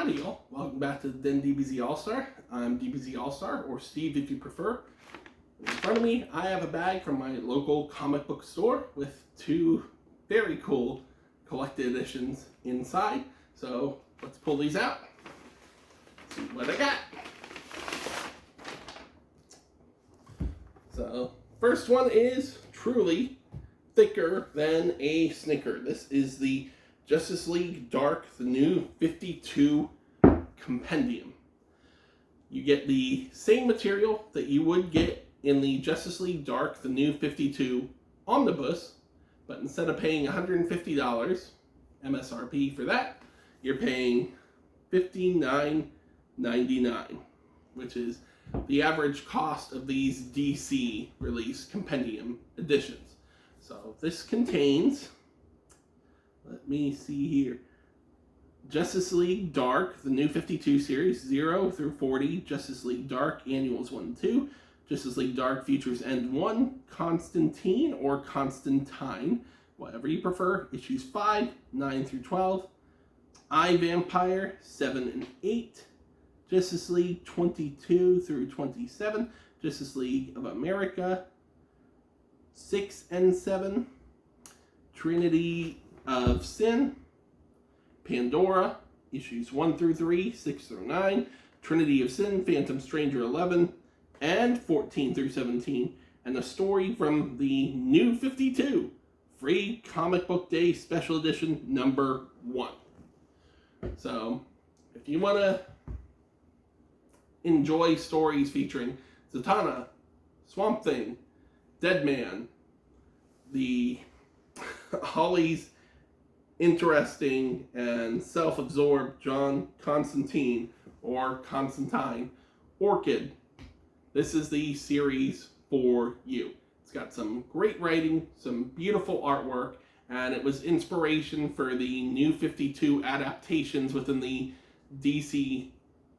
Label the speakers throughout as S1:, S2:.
S1: Howdy y'all, welcome back to the DBZALLSTAR. I'm DBZALLSTAR, or Steve if you prefer. In front of me, I have a bag from my local comic book store with two very cool collected editions inside. So let's pull these out, see what I got. So first one is truly thicker than a Snicker. This is the Justice League Dark, the new 52 Compendium. You get the same material that you would get in the Justice League Dark, the new 52 Omnibus, but instead of paying $150 MSRP for that, you're paying $59.99, which is the average cost of these DC released Compendium editions. So this contains, let me see here, Justice League Dark, the new 52 series, 0 through 40, Justice League Dark Annuals 1 and 2, Justice League Dark Futures End 1, Constantine or Constantine, whatever you prefer, issues 5, 9 through 12, I Vampire 7 and 8, Justice League 22 through 27, Justice League of America 6 and 7, Trinity of Sin, Pandora, issues 1 through 3, 6 through 9, Trinity of Sin, Phantom Stranger 11, and 14 through 17, and a story from the new 52, Free Comic Book Day Special Edition number 1. So, if you want to enjoy stories featuring Zatanna, Swamp Thing, Deadman, the Holly's interesting and self-absorbed John Constantine or Constantine, Orchid, this is the series for you. It's got some great writing, some beautiful artwork, and it was inspiration for the new 52 adaptations within the DC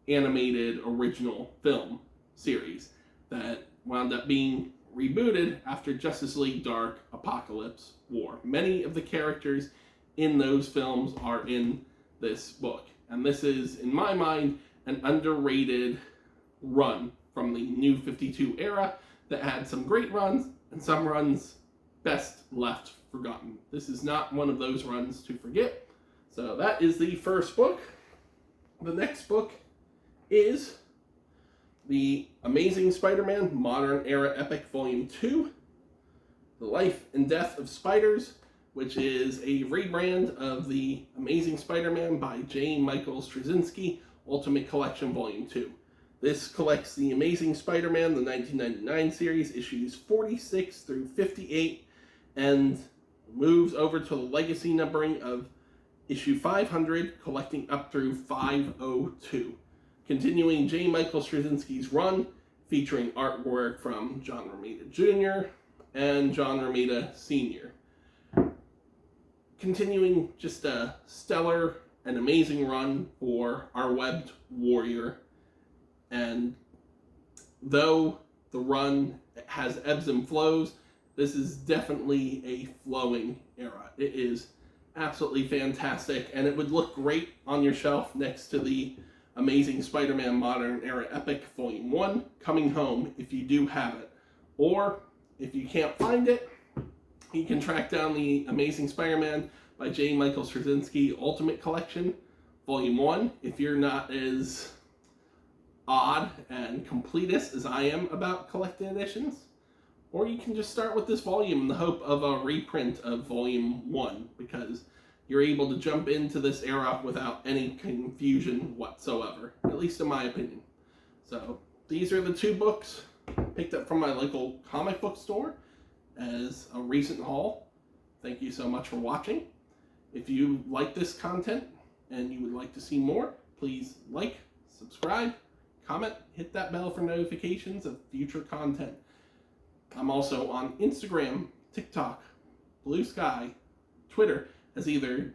S1: animated original film series that wound up being rebooted after Justice League Dark Apocalypse War. Many of the characters in those films are in this book, and this is, in my mind, an underrated run from the new 52 era that had some great runs and some runs best left forgotten. This is not one of those runs to forget. So that is the first book. The next book is The Amazing Spider-Man Modern Era Epic Volume 2, The Life and Death of Spiders, which is a rebrand of The Amazing Spider-Man by J. Michael Straczynski Ultimate Collection Volume 2. This collects The Amazing Spider-Man, the 1999 series, issues 46 through 58, and moves over to the legacy numbering of issue 500, collecting up through 502. Continuing J. Michael Straczynski's run, featuring artwork from John Romita Jr. and John Romita Sr. Continuing just a stellar and amazing run for our webbed warrior. And though the run has ebbs and flows, this is definitely a flowing era. It is absolutely fantastic, and it would look great on your shelf next to the Amazing Spider-Man Modern Era Epic Volume 1, coming home if you do have it. Or, if you can't find it, you can track down the Amazing Spider-Man by J. Michael Straczynski Ultimate Collection Volume 1, if you're not as odd and completist as I am about collected editions. Or you can just start with this volume in the hope of a reprint of Volume 1, because you're able to jump into this era without any confusion whatsoever, at least in my opinion. So, these are the two books picked up from my local comic book store as a recent haul. Thank you so much for watching. If you like this content and you would like to see more, please like, subscribe, comment, hit that bell for notifications of future content. I'm also on Instagram, TikTok, Blue Sky, Twitter as either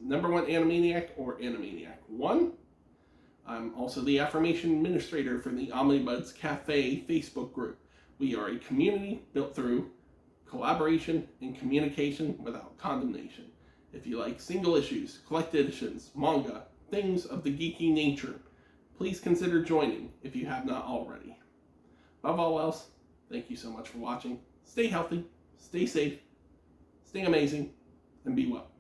S1: #1 Animaniac or Animaniac1. I'm also the affirmation administrator for the Omnibuds Cafe Facebook group. We are a community built through collaboration and communication without condemnation. If you like single issues, collected editions, manga, things of the geeky nature, please consider joining if you have not already. Above all else, thank you so much for watching. Stay healthy, stay safe, stay amazing, and be well.